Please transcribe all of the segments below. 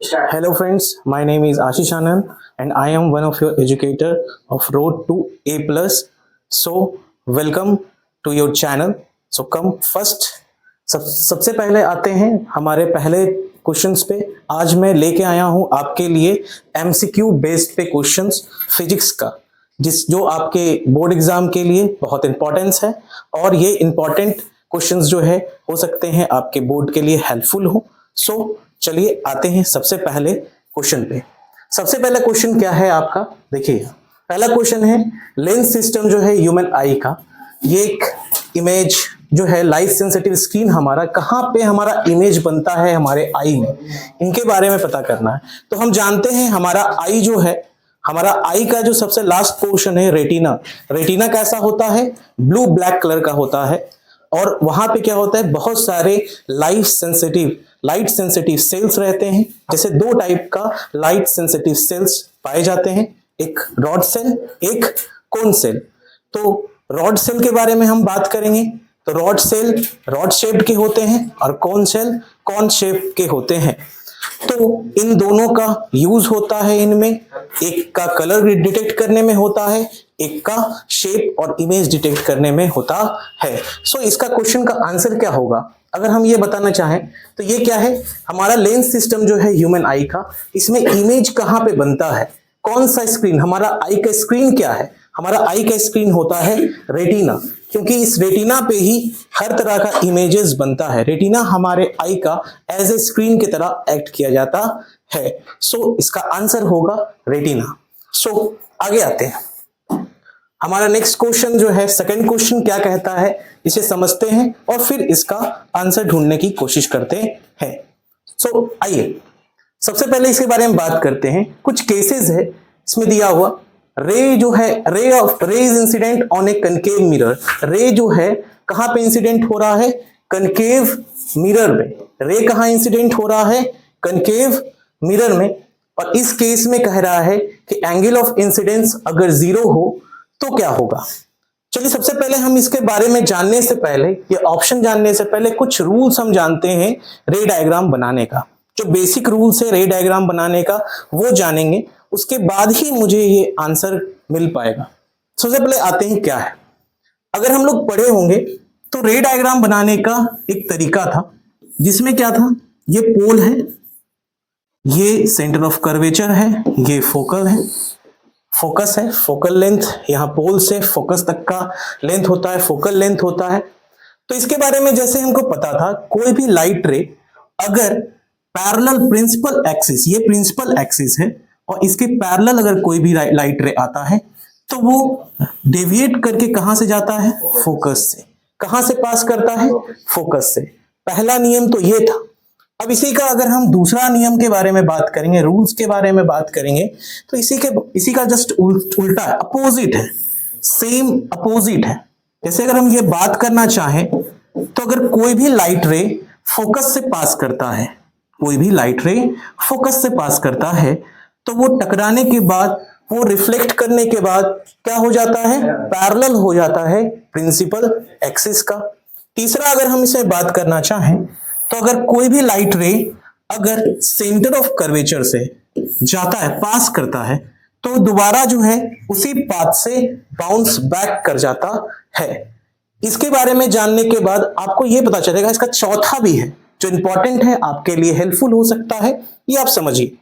Hello friends, my name is Ashish Anand and I am one of your educator of Road to A plus. So welcome to your channel. So come first. सबसे पहले आते हैं हमारे पहले questions पे। आज मैं लेके आया हूं आपके लिए एमसीक्यू बेस्ड पे क्वेश्चंस फिजिक्स का, जिस जो आपके बोर्ड एग्जाम के लिए बहुत इंपॉर्टेंस है और ये इंपॉर्टेंट क्वेश्चंस जो है हो सकते हैं आपके बोर्ड के लिए हेल्पफुल हो। सो चलिए आते हैं सबसे पहले क्वेश्चन पे। सबसे पहला क्वेश्चन क्या है आपका, देखिए पहला क्वेश्चन है लेंस सिस्टम जो है ह्यूमन आई का, ये एक इमेज जो है लाइट सेंसिटिव स्क्रीन हमारा कहाँ पे हमारा इमेज बनता है हमारे आई में, इनके बारे में पता करना है। तो हम जानते हैं हमारा आई जो है, हमारा आई का जो सबसे लास्ट पोर्शन है रेटिना, रेटिना कैसा होता है, ब्लू ब्लैक कलर का होता है और वहां पे क्या होता है बहुत सारे लाइट सेंसिटिव सेल्स रहते हैं। जैसे दो टाइप का लाइट सेंसिटिव सेल्स पाए जाते हैं, एक रॉड सेल एक कोन सेल। तो रॉड सेल के बारे में हम बात करेंगे तो रॉड सेल रॉड शेप्ड के होते हैं और कोन सेल कोन शेप के होते हैं। तो इन दोनों का यूज होता है, इनमें एक का कलर डिटेक्ट करने में होता है, एक का शेप और इमेज डिटेक्ट करने में होता है। सो इसका क्वेश्चन का आंसर क्या होगा अगर हम ये बताना चाहें तो ये क्या है, हमारा लेंस सिस्टम जो है ह्यूमन आई का, इसमें इमेज कहां पे बनता है, कौन सा स्क्रीन, हमारा आई का स्क्रीन क्या है, हमारा आई का स्क्रीन होता है रेटिना, क्योंकि इस रेटिना पे ही हर तरह का इमेजेस बनता है। रेटिना हमारे आई का एज ए स्क्रीन की तरह एक्ट किया जाता है। सो इसका आंसर होगा रेटिना। सो आगे आते हैं, हमारा नेक्स्ट क्वेश्चन जो है सेकंड क्वेश्चन क्या कहता है इसे समझते हैं और फिर इसका आंसर ढूंढने की कोशिश करते हैं। सो आइए सबसे पहले इसके बारे में बात करते हैं। कुछ केसेस है इसमें दिया हुआ, रे जो है रे is incident on A concave mirror, रे जो है कहां पे इंसिडेंट हो रहा है, कनकेव मिरर में। रे कहां इंसिडेंट हो रहा है, कनकेव मिरर में। और इस केस में कह रहा है कि एंगल ऑफ इंसिडेंस अगर 0 हो तो क्या होगा। चलिए सबसे पहले हम इसके बारे में जानने से पहले, ये ऑप्शन जानने से पहले कुछ रूल्स हम जानते हैं रे डायग्राम बनाने का। जो बेसिक रूल्स है रे डायग्राम बनाने का वो जानेंगे, उसके बाद ही मुझे ये आंसर मिल पाएगा। सबसे पहले आते हैं क्या है, अगर हम लोग पढ़े होंगे तो रे डायग्राम बनाने का एक तरीका था जिसमें क्या था, ये पोल है, ये सेंटर ऑफ कर्वेचर है, ये फोकल है, फोकस है, फोकल लेंथ, यहां पोल से फोकस तक का लेंथ होता है, फोकल लेंथ होता है। तो इसके बारे में जैसे हमको पता था कोई भी लाइट रे अगर पैरेलल प्रिंसिपल एक्सिस, ये प्रिंसिपल एक्सिस है और इसके पैरेलल अगर कोई भी लाइट रे आता है तो वो डेविएट करके कहां से जाता है, फोकस से। कहां से पास करता है, फोकस से। पहला नियम तो ये था। अब इसी का अगर हम दूसरा नियम के बारे में बात करेंगे, रूल्स के बारे में बात करेंगे तो इसी का जस्ट उल्टा है, अपोजिट है, सेम अपोजिट है। जैसे अगर हम ये बात करना चाहें तो अगर कोई भी लाइट रे फोकस से पास करता है, कोई भी लाइट रे फोकस से पास करता है तो वो टकराने के बाद, वो रिफ्लेक्ट करने के बाद क्या हो जाता है, पैरेलल हो जाता है प्रिंसिपल एक्सिस का। तीसरा अगर हम इसे बात करना चाहें तो अगर कोई भी लाइट रे अगर सेंटर ऑफ कर्वेचर से जाता है, पास करता है, तो दोबारा जो है उसी पाथ से बाउंस बैक कर जाता है। इसके बारे में जानने के बाद आपको यह पता चलेगा, इसका चौथा भी है जो इंपॉर्टेंट है, आपके लिए हेल्पफुल हो सकता है, ये आप समझिए।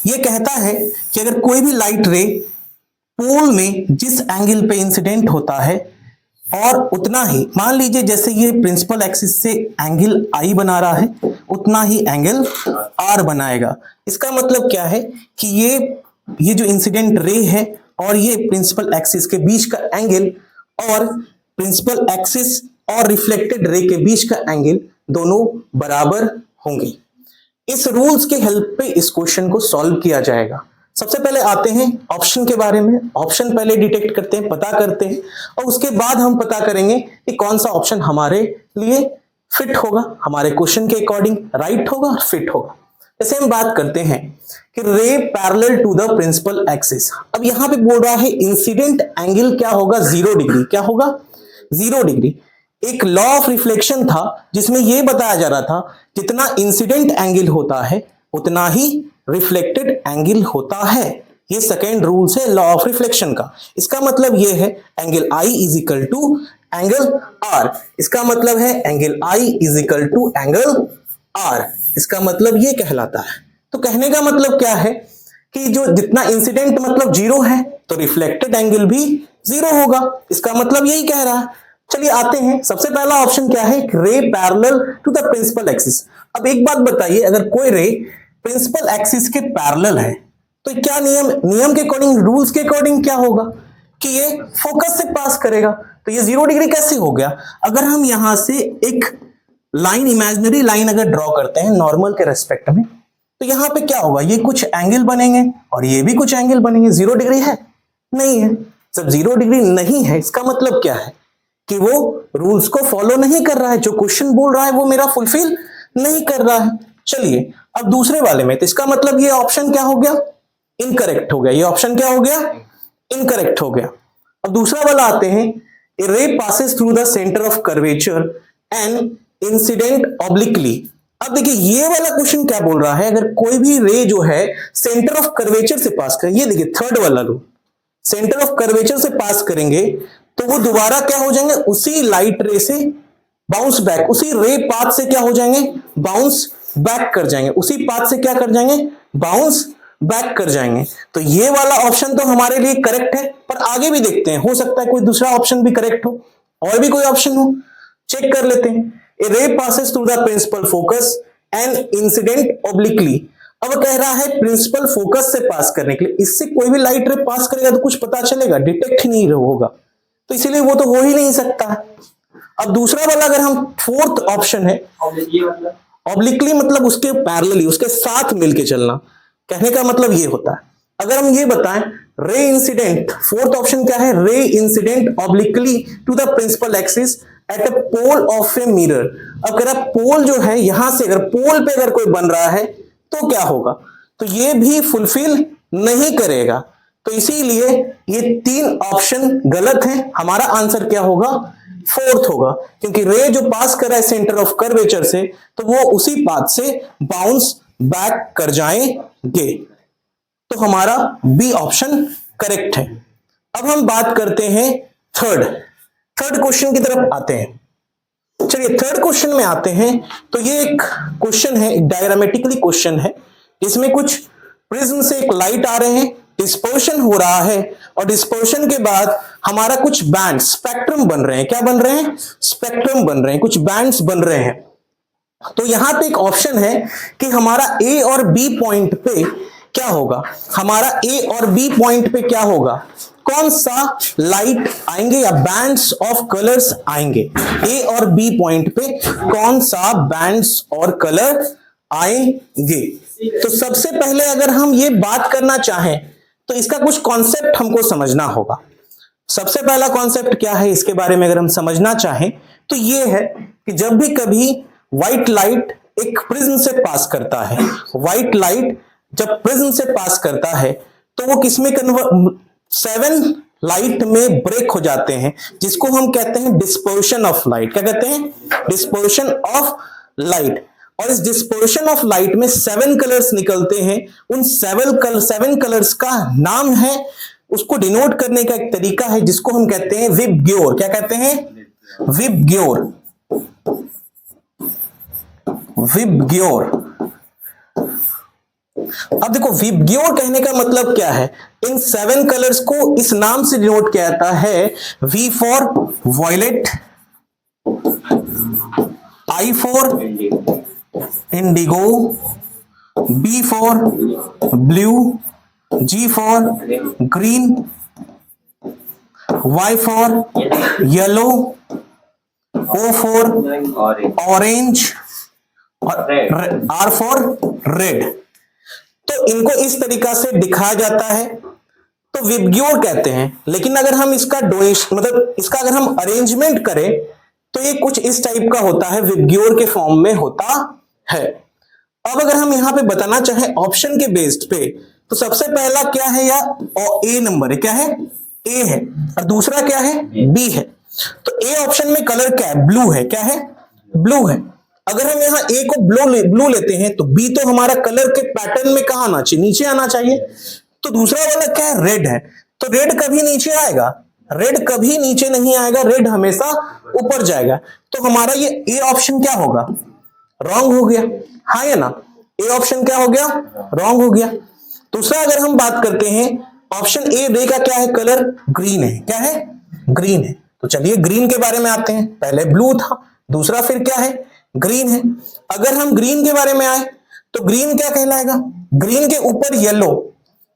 ये कहता है कि अगर कोई भी लाइट रे पोल में जिस एंगल पे इंसिडेंट होता है और उतना ही, मान लीजिए जैसे ये प्रिंसिपल एक्सिस से एंगल आई बना रहा है उतना ही एंगल आर बनाएगा। इसका मतलब क्या है कि ये जो इंसिडेंट रे है और ये प्रिंसिपल एक्सिस के बीच का एंगल और प्रिंसिपल एक्सिस और रिफ्लेक्टेड रे के बीच का एंगल दोनों बराबर होंगे। इस रूल्स के हेल्प पे इस क्वेश्चन को सॉल्व किया जाएगा। सबसे पहले आते हैं ऑप्शन के बारे में, ऑप्शन पहले डिटेक्ट करते हैं, पता करते हैं और उसके बाद हम पता करेंगे कि कौन सा ऑप्शन हमारे लिए फिट होगा, हमारे क्वेश्चन के अकॉर्डिंग राइट होगा और फिट होगा। जैसे हम बात करते हैं कि ray parallel to the principal axis, अब यहां पे बोल रहा है इंसिडेंट एंगल क्या होगा, 0 डिग्री। क्या होगा, 0 डिग्री। एक लॉ ऑफ रिफ्लेक्शन था जिसमें यह बताया जा रहा था जितना इंसिडेंट एंगल होता है उतना ही रिफ्लेक्टेड एंगल होता है। ये सेकेंड रूल्स है लॉ ऑफ रिफ्लेक्शन का। इसका मतलब ये है angle I is equal to angle R। इसका मतलब है angle I is equal to angle R। इसका मतलब ये कहलाता है। तो कहने का मतलब क्या है कि जो जितना इंसिडेंट मतलब जीरो है तो रिफ्लेक्टेड एंगल भी जीरो होगा। इसका मतलब यही कह रहा है। चलिए आते हैं, सबसे पहला ऑप्शन क्या है, ray parallel to the principal axis. अब एक बात बताइए, अगर कोई रे प्रिंसिपल एक्सिस के पैरेलल है तो क्या नियम के अकॉर्डिंग, रूल्स के अकॉर्डिंग क्या होगा कि ये फोकस से पास करेगा। तो ये 0 डिग्री कैसे हो गया? अगर हम यहां से एक लाइन, इमेजिनरी लाइन अगर ड्रॉ करते हैं नॉर्मल के रेस्पेक्ट में, तो यहां पे क्या होगा, ये कुछ एंगल बनेंगे और ये भी कुछ एंगल बनेंगे। 0 डिग्री है? नहीं है। जब 0 डिग्री नहीं है इसका मतलब क्या है कि वो रूल्स को फॉलो नहीं कर रहा है, जो क्वेश्चन बोल रहा है वो मेरा फुलफिल नहीं कर रहा है। चलिए अब दूसरे वाले में, तो इसका मतलब ये ऑप्शन क्या हो गया, इनकरेक्ट हो गया। ये ऑप्शन क्या हो गया, इनकरेक्ट हो गया। अब दूसरा वाला आते हैं, a ray passes through the centre of curvature and incident obliquely. अब देखिए ये वाला क्वेश्चन क्या बोल रहा है, अगर कोई भी रे जो है सेंटर ऑफ कर्वेचर से पास करे, ये देखिए थर्ड वाला रूल, सेंटर ऑफ कर्वेचर से पास करेंगे तो वो दोबारा क्या हो जाएंगे, उसी लाइट रे से बाउंस बैक, उसी रे पाथ से क्या हो जाएंगे, बाउंस बैक कर जाएंगे, उसी पाथ से क्या कर जाएंगे, बाउंस बैक कर जाएंगे। तो ये वाला ऑप्शन तो हमारे लिए करेक्ट है, पर आगे भी देखते हैं, हो सकता है कोई दूसरा ऑप्शन भी करेक्ट हो, और भी कोई ऑप्शन हो, चेक कर लेते हैं। A ray passes through the principal focus and incident obliquely. अब कह रहा है प्रिंसिपल फोकस से पास करने के लिए, इससे कोई भी लाइट रे पास करेगा तो कुछ पता चलेगा, डिटेक्ट ही नहीं होगा, तो इसीलिए वो तो हो ही नहीं सकता। अब दूसरा वाला अगर हम, फोर्थ ऑप्शन है ऑब्लिकली, मतलब उसके पैरेलली, उसके साथ मिलके चलना, कहने का मतलब ये होता है। अगर हम ये बताएं रे इंसिडेंट, फोर्थ ऑप्शन क्या है, ray incident obliquely to the principal axis at a pole of a mirror. अब कह रहा पोल जो है, यहां से अगर पोल पे अगर कोई बन रहा है तो क्या होगा, तो ये भी फुलफिल नहीं करेगा। तो इसीलिए ये तीन ऑप्शन गलत है। हमारा आंसर क्या होगा, फोर्थ होगा, क्योंकि रे जो पास कर रहा है सेंटर ऑफ कर्वेचर से, तो वो उसी पाथ से बाउंस बैक कर जाएंगे। तो हमारा बी ऑप्शन करेक्ट है। अब हम बात करते हैं थर्ड क्वेश्चन की तरफ आते हैं। चलिए थर्ड क्वेश्चन में आते हैं। तो ये एक क्वेश्चन है, एक डायग्रामेटिकली क्वेश्चन है, इसमें कुछ प्रिज्म से एक लाइट आ रहे हैं, डिस्पर्शन हो रहा है, और डिस्पर्शन के बाद हमारा कुछ बैंड, स्पेक्ट्रम बन रहे हैं। क्या बन रहे हैं, स्पेक्ट्रम बन रहे हैं, कुछ बैंड्स बन रहे हैं। तो यहां पे एक ऑप्शन है कि हमारा ए और बी पॉइंट पे क्या होगा, हमारा ए और बी पॉइंट पे क्या होगा, कौन सा लाइट आएंगे या बैंड्स ऑफ कलर्स आएंगे। ए और बी पॉइंट पे कौन सा बैंड्स और कलर आएंगे। तो सबसे पहले अगर हम ये बात करना चाहें तो इसका कुछ कॉन्सेप्ट हमको समझना होगा। सबसे पहला कॉन्सेप्ट क्या है इसके बारे में अगर हम समझना चाहें तो ये है कि जब भी कभी व्हाइट लाइट एक प्रिज्म से पास करता है, व्हाइट लाइट जब प्रिज्म से पास करता है तो वो किसमें सेवन लाइट में ब्रेक हो जाते हैं, जिसको हम कहते हैं डिस्पर्शन ऑफ लाइट। क्या कहते हैं, डिस्पर्शन ऑफ लाइट। और इस डिस्पर्शन ऑफ लाइट में 7 कलर्स निकलते हैं। उन 7 कलर्स का नाम है, उसको डिनोट करने का एक तरीका है जिसको हम कहते हैं विबग्योर। क्या कहते हैं, विबग्योर, विबग्योर। अब देखो विबग्योर कहने का मतलब क्या है, इन 7 कलर्स को इस नाम से डिनोट किया जाता है, V for violet, I for indigo, B for blue, G for green, Y for yellow, O for orange और आर फॉर रेड। तो इनको इस तरीका से दिखाया जाता है, तो विबग्योर कहते हैं। लेकिन अगर हम इसका डोनेशन, मतलब इसका अगर हम अरेंजमेंट करें तो ये कुछ इस टाइप का होता है, विबग्योर के फॉर्म में होता है। अब अगर हम यहां पे बताना चाहें ऑप्शन के बेस्ड पे, तो सबसे पहला क्या है, या ए नंबर है, क्या है, ए है, और दूसरा क्या है, बी है। तो ए ऑप्शन में कलर क्या है, ब्लू है, क्या है, ब्लू है। अगर हम यहाँ ए को ब्लू लेते हैं तो बी तो हमारा कलर के पैटर्न में कहां आना चाहिए, नीचे आना चाहिए। तो दूसरा वाला क्या है, रेड है, तो रेड कभी नीचे आएगा, रेड कभी नीचे नहीं आएगा, रेड हमेशा ऊपर जाएगा। तो हमारा ये ए ऑप्शन क्या होगा, रॉन्ग हो गया, हाँ या ना, ए ऑप्शन क्या हो गया, रॉन्ग हो गया। दूसरा अगर हम बात करते हैं ऑप्शन ए बी का क्या है, कलर ग्रीन है, क्या है, ग्रीन है। तो चलिए ग्रीन के बारे में आते हैं, पहले ब्लू था, दूसरा फिर क्या है, ग्रीन है। अगर हम ग्रीन के बारे में आए तो ग्रीन क्या कहलाएगा, ग्रीन के ऊपर येलो,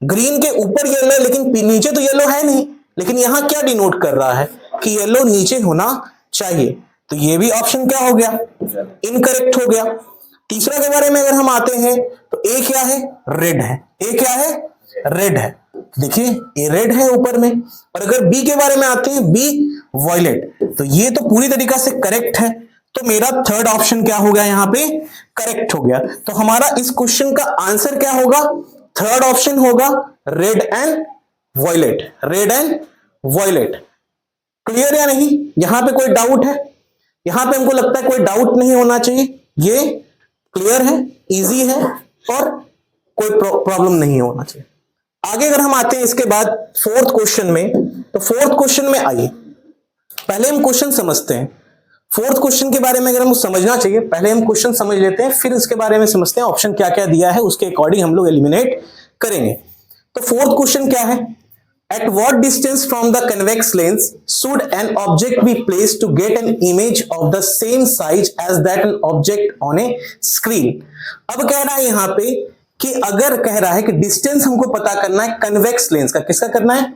ग्रीन के ऊपर येलो, लेकिन नीचे तो येलो है नहीं, लेकिन यहां क्या डिनोट कर रहा है कि येलो नीचे होना चाहिए। तो ये भी ऑप्शन क्या हो गया, इनकरेक्ट हो गया। तीसरा के बारे में अगर हम आते हैं तो ए क्या है, रेड है, ए क्या है, रेड है, देखिए ए रेड है ऊपर में। और अगर बी के बारे में आते हैं, बी वॉयलेट, तो ये तो पूरी तरीका से करेक्ट है। तो मेरा थर्ड ऑप्शन क्या हो गया, यहां पे करेक्ट हो गया। तो हमारा इस क्वेश्चन का आंसर क्या होगा, थर्ड ऑप्शन होगा, red and violet, red and violet. Clear या नहीं, यहां पे कोई डाउट है, यहां पे हमको लगता है कोई डाउट नहीं होना चाहिए, ये क्लियर है, इजी है और कोई प्रॉब्लम नहीं होना चाहिए। आगे अगर हम आते हैं इसके बाद फोर्थ क्वेश्चन में, तो फोर्थ क्वेश्चन में आइए, पहले हम क्वेश्चन समझते हैं। फोर्थ क्वेश्चन के बारे में अगर हम समझना चाहिए, पहले हम क्वेश्चन समझ लेते हैं, फिर इसके बारे में समझते हैं ऑप्शन क्या क्या दिया है, उसके अकॉर्डिंग हम लोग एलिमिनेट करेंगे। तो फोर्थ क्वेश्चन क्या है, at what distance from the convex lens should an object be placed to get an image of the same size as that an object on a screen। अब कह रहा है यहां पे कि अगर कह रहा है कि डिस्टेंस हमको पता करना है कन्वेक्स लेंस का, किसका करना है,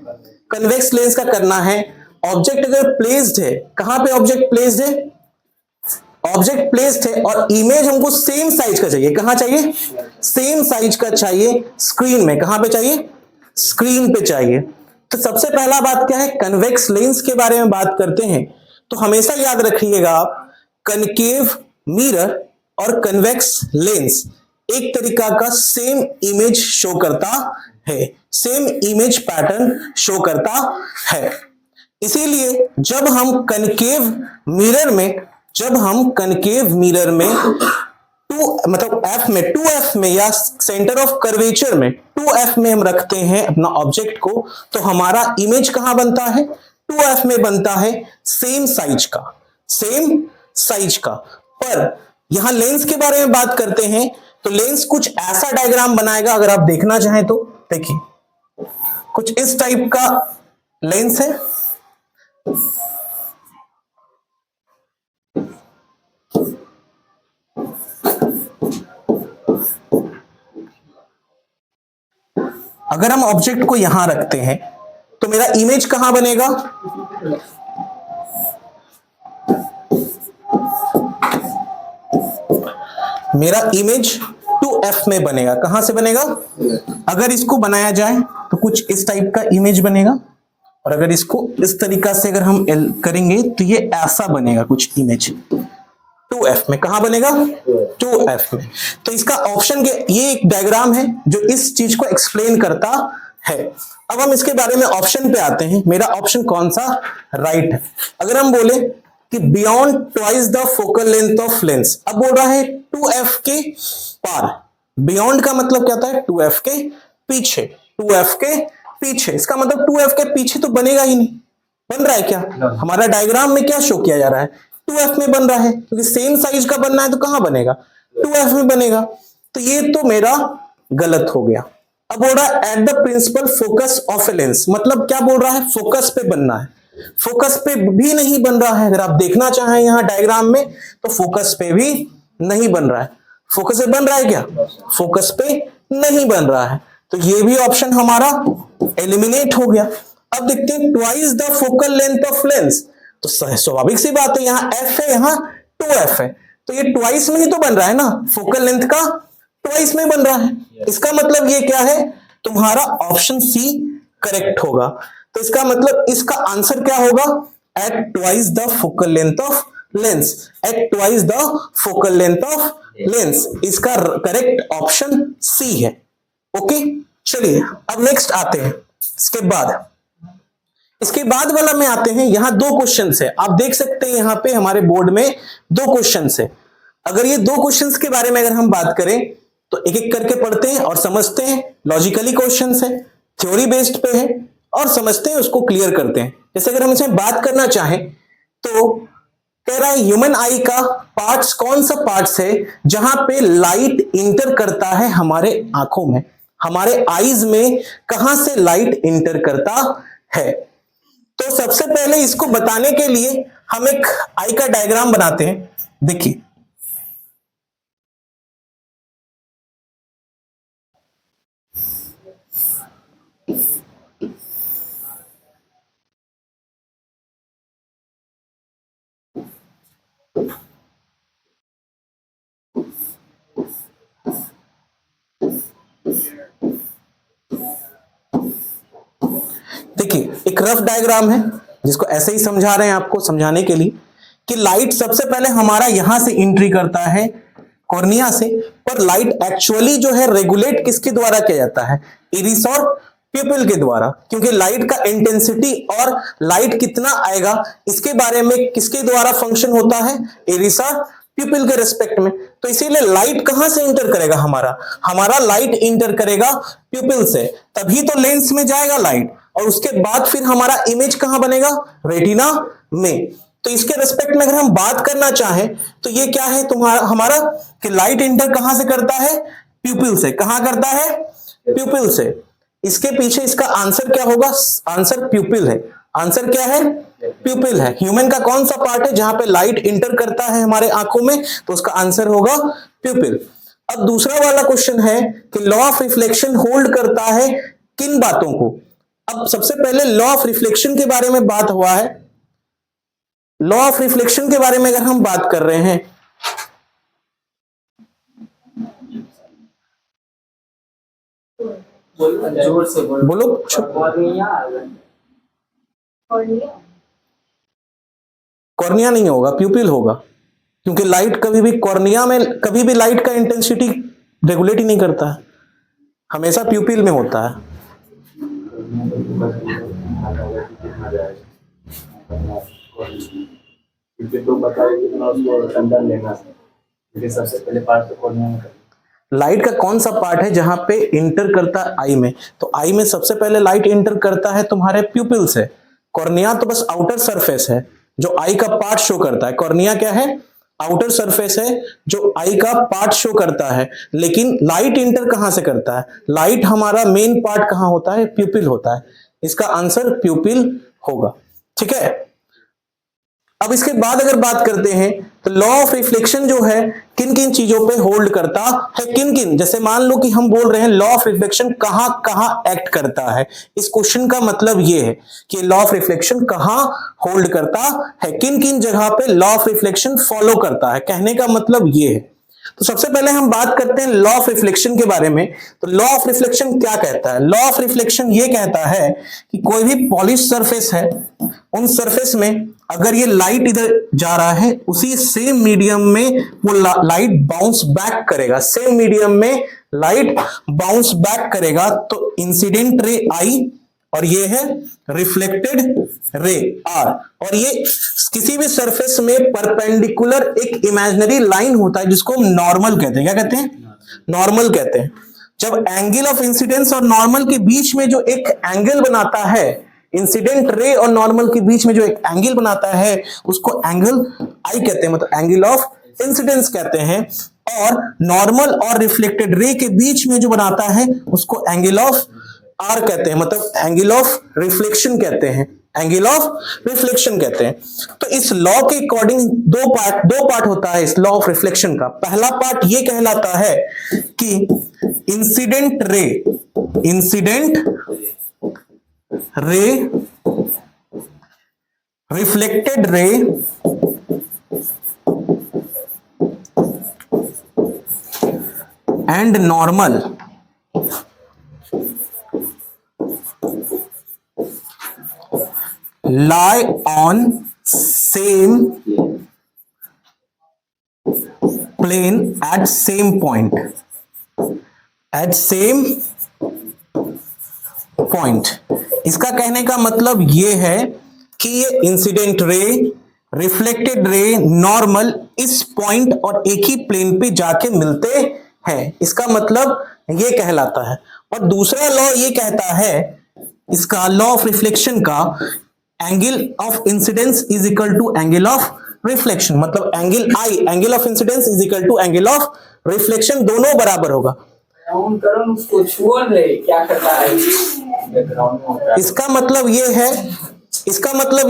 कन्वेक्स लेंस का करना है। ऑब्जेक्ट अगर प्लेस्ड है, कहां पे ऑब्जेक्ट प्लेस्ड है, ऑब्जेक्ट प्लेस्ड है और इमेज हमको सेम साइज का चाहिए, कहां चाहिए, सेम साइज का चाहिए, स्क्रीन में, कहां पे चाहिए, स्क्रीन पे चाहिए। तो सबसे पहला बात क्या है, कन्वेक्स लेंस के बारे में बात करते हैं तो हमेशा याद रखिएगा आप, कनकेव मिरर और कन्वेक्स लेंस एक तरीका का सेम इमेज शो करता है, सेम इमेज पैटर्न शो करता है। इसीलिए जब हम कनकेव मिरर में, जब हम कनकेव मिरर में मतलब एफ में, 2f में या सेंटर ऑफ कर्वेचर में 2f में हम रखते हैं अपना ऑब्जेक्ट को, तो हमारा इमेज कहां बनता है, 2f में बनता है, सेम साइज का, सेम साइज का। पर यहां लेंस के बारे में बात करते हैं तो लेंस कुछ ऐसा डायग्राम बनाएगा, अगर आप देखना चाहें तो देखिए, कुछ इस टाइप का लेंस है, अगर हम ऑब्जेक्ट को यहां रखते हैं तो मेरा इमेज कहां बनेगा, मेरा इमेज 2f में बनेगा, कहां से बनेगा, अगर इसको बनाया जाए तो कुछ इस टाइप का इमेज बनेगा, और अगर इसको इस तरीका से अगर हम करेंगे तो ये ऐसा बनेगा कुछ इमेज, 2f में, कहां बनेगा, 2f में। तो इसका ऑप्शन के ये एक डायग्राम है जो इस चीज को एक्सप्लेन करता है। अब हम इसके बारे में ऑप्शन पे आते हैं, मेरा ऑप्शन कौन सा, राइट है। अगर हम बोले कि beyond twice the focal length of lens, अब बोल रहा है 2f के पार, बियॉन्ड का मतलब क्या होता है, 2f के पीछे, 2f के पीछे, इसका मतलब 2f के पीछे तो बनेगा ही नहीं, बन रहा है क्या, हमारा डायग्राम में क्या शो किया जा रहा है, 2f में बन रहा है, क्योंकि सेम साइज का बनना है तो कहां बनेगा, 2f में बनेगा। तो ये तो मेरा गलत हो गया। अब बोल रहा है at the principal focus of a lens, मतलब क्या बोल रहा है, फोकस पे बनना है, फोकस पे भी नहीं बन रहा है। अगर आप देखना चाहें यहां डायग्राम में तो फोकस पे भी नहीं बन रहा है, फोकस पे बन रहा है क्या, फोकस पे नहीं बन रहा है, तो ये भी ऑप्शन हमारा एलिमिनेट हो गया। अब देखते हैं twice the focal length of lens, तो स्वाभाविक सी बात है, यहां f है, यहां 2f है, तो ये ट्वाइस में ही तो बन रहा है ना, फोकल लेंथ का ट्वाइस में बन रहा है, इसका मतलब ये क्या है, तुम्हारा ऑप्शन सी करेक्ट होगा। तो इसका मतलब इसका आंसर क्या होगा, at twice the focal length of lens, at twice the focal length of lens, इसका करेक्ट ऑप्शन सी है। ओके, चलिए अब नेक्स्ट आते हैं, इसके बाद वाला में आते हैं। यहां दो क्वेश्चन है, आप देख सकते हैं यहां पे हमारे बोर्ड में दो क्वेश्चन है। अगर ये दो क्वेश्चंस के बारे में अगर हम बात करें तो एक एक करके पढ़ते हैं और समझते हैं। लॉजिकली क्वेश्चंस है, थ्योरी बेस्ड पे है, और समझते हैं उसको क्लियर करते हैं। जैसे अगर हम इसमें बात करना चाहें तो कह रहा है ह्यूमन आई का पार्ट्स, कौन सा पार्ट्स है जहां पे लाइट इंटर करता है हमारे आंखों में, हमारे आईज में कहां से लाइट इंटर करता है। तो सबसे पहले इसको बताने के लिए हम एक आई का डायग्राम बनाते हैं। देखिए देखिए एक रफ डायग्राम है जिसको ऐसे ही समझा रहे हैं आपको समझाने के लिए कि लाइट सबसे पहले हमारा यहां से एंट्री करता है कॉर्निया से, पर लाइट एक्चुअली जो है रेगुलेट किसके द्वारा किया जाता है, इरिस और प्यूपिल के द्वारा। क्योंकि लाइट का इंटेंसिटी और लाइट कितना आएगा इसके बारे में किसके द्वारा फंक्शन होता है, इरिस और प्यूपिल के रेस्पेक्ट में। तो इसीलिए लाइट कहां से इंटर करेगा, हमारा लाइट इंटर करेगा प्यूपिल से, तभी तो लेंस में जाएगा लाइट, और उसके बाद फिर हमारा इमेज कहां बनेगा, रेटिना में। तो इसके रेस्पेक्ट में अगर हम बात करना चाहें तो ये क्या है तुम्हारा हमारा कि लाइट इंटर कहां से करता है, प्यूपिल से। कहां करता है, प्यूपिल से। इसके पीछे इसका आंसर क्या होगा, आंसर प्यूपिल है। आंसर क्या है, प्यूपिल है। ह्यूमन का कौन सा पार्ट है जहां पे लाइट इंटर करता है हमारे आंखों में, तो उसका आंसर होगा प्यूपिल। अब दूसरा वाला क्वेश्चन है कि लॉ ऑफ रिफ्लेक्शन होल्ड करता है किन बातों को। अब सबसे पहले लॉ ऑफ रिफ्लेक्शन के बारे में बात हुआ है। लॉ ऑफ रिफ्लेक्शन के बारे में अगर हम बात कर रहे हैं जोर से बोलो। कॉर्निया नहीं होगा, प्यूपिल होगा, क्योंकि लाइट कभी भी कॉर्निया में कभी भी लाइट का इंटेंसिटी रेगुलेट ही नहीं करता है, हमेशा प्यूपिल में होता है। तो बताइए कितना उसको अंदर लेना है, सबसे पहले पार्ट तो कॉर्निया में लाइट का कौन सा पार्ट है जहां पे इंटर करता है आई में, तो आई में सबसे पहले लाइट इंटर करता है तुम्हारे प्यूपिल से। कॉर्निया तो बस आउटर सरफेस है जो आई का पार्ट शो करता है। कॉर्निया क्या है, आउटर सरफेस है जो आई का पार्ट शो करता है। लेकिन लाइट इंटर कहां से करता है, लाइट हमारा मेन पार्ट कहां होता है, प्यूपिल होता है। इसका आंसर प्यूपिल होगा, ठीक है। अब इसके बाद अगर बात करते हैं तो लॉ ऑफ रिफ्लेक्शन जो है किन किन चीजों पे होल्ड करता है, किन किन, जैसे मान लो कि हम बोल रहे हैं लॉ ऑफ रिफ्लेक्शन कहां कहां एक्ट करता है। इस क्वेश्चन का मतलब ये है कि लॉ ऑफ रिफ्लेक्शन कहां होल्ड करता है, किन किन जगह पे लॉ ऑफ रिफ्लेक्शन फॉलो करता है, कहने का मतलब ये है। तो सबसे पहले हम बात करते हैं लॉ ऑफ रिफ्लेक्शन के बारे में। तो लॉ ऑफ रिफ्लेक्शन क्या कहता है, लॉ ऑफ रिफ्लेक्शन ये कहता है कि कोई भी पॉलिश सरफेस है, उन सरफेस में अगर ये लाइट इधर जा रहा है उसी सेम मीडियम में वो लाइट बाउंस बैक करेगा, सेम मीडियम में लाइट बाउंस बैक करेगा। तो इंसिडेंट रे आई और ये है रिफ्लेक्टेड रे आर, और ये किसी भी सरफेस में परपेंडिकुलर एक इमेजिनरी लाइन होता है जिसको हम नॉर्मल कहते हैं। क्या कहते हैं, नॉर्मल कहते हैं। जब एंगल ऑफ इंसिडेंस और नॉर्मल के बीच में जो एक एंगल बनाता है, इंसिडेंट रे और नॉर्मल के बीच में जो एक एंगल बनाता है उसको एंगल आई कहते हैं, मतलब एंगल ऑफ इंसिडेंस कहते हैं। और नॉर्मल और रिफ्लेक्टेड रे के बीच में जो बनाता है उसको एंगल ऑफ आर कहते हैं, मतलब एंगल ऑफ रिफ्लेक्शन कहते हैं, एंगल ऑफ रिफ्लेक्शन कहते हैं। तो इस लॉ के अकॉर्डिंग दो पार्ट होता है इस लॉ ऑफ रिफ्लेक्शन का। पहला पार्ट ये कहलाता है कि incident ray reflected ray and normal lie on same plane at same point, इसका कहने का मतलब ये है कि ये incident ray reflected ray normal इस पॉइंट और एक ही प्लेन पे जाके मिलते हैं, इसका मतलब ये कहलाता है। और दूसरा लॉ ये कहता है, इसका लॉ ऑफ रिफ्लेक्शन का, angle of incidence is equal to angle of reflection, मतलब angle I, angle of incidence is equal to angle of reflection, दोनों बराबर होगा। करण उसको छोड़ रहे क्या करता है बैकग्राउंड में होता है। इसका मतलब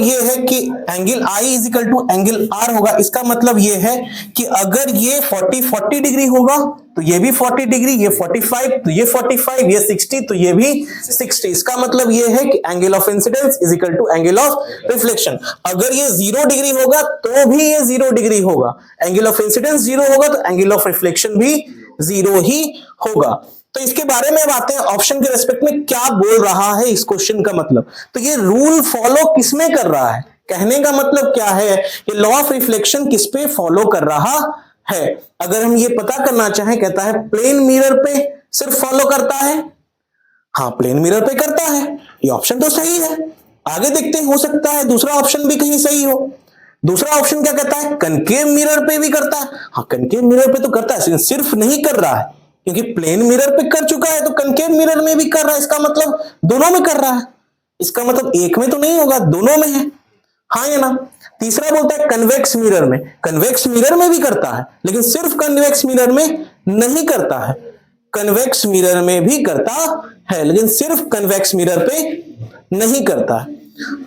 ये है कि angle I is equal to angle R होगा। इसका मतलब ये है कि अगर ये 40 डिग्री होगा तो ये भी 40 डिग्री, ये 45 तो ये 45, ये 60 तो ये भी 60। इसका मतलब ये है कि angle of incidence is equal to angle of reflection. अगर ये 0 डिग्री होगा तो भी ये 0 डिग्री होगा, एंगल ऑफ इंसिडेंस 0 होगा तो एंगल ऑफ रिफ्लेक्शन भी 0 ही होगा। तो इसके बारे में बातें ऑप्शन के रेस्पेक्ट में क्या बोल रहा है इस क्वेश्चन का मतलब, तो ये रूल फॉलो किसमें कर रहा है, कहने का मतलब क्या है, ये लॉ ऑफ रिफ्लेक्शन किस पे फॉलो कर रहा है। अगर हम ये पता करना चाहें, कहता है प्लेन मिरर पे सिर्फ फॉलो करता है, हाँ प्लेन मिरर पे करता है, ये ऑप्शन तो सही है। आगे देखते हैं, हो सकता है दूसरा ऑप्शन भी कहीं सही हो। दूसरा ऑप्शन क्या कहता है, कनकेव मिरर पे भी करता है, हाँ कनकेव मिरर पे तो करता है, सिर्फ नहीं कर रहा है, क्योंकि प्लेन मिरर पे कर चुका है तो कनकेव मिरर में भी कर रहा है, इसका मतलब दोनों में कर रहा है, इसका मतलब एक में तो नहीं होगा, दोनों में है, हाँ या ना। तीसरा बोलता है कन्वेक्स मिरर में, कन्वेक्स मिरर में भी करता है लेकिन सिर्फ कन्वेक्स मिरर में नहीं करता है, कन्वेक्स मिरर में भी करता है लेकिन सिर्फ कन्वेक्स मिरर पे नहीं करता है।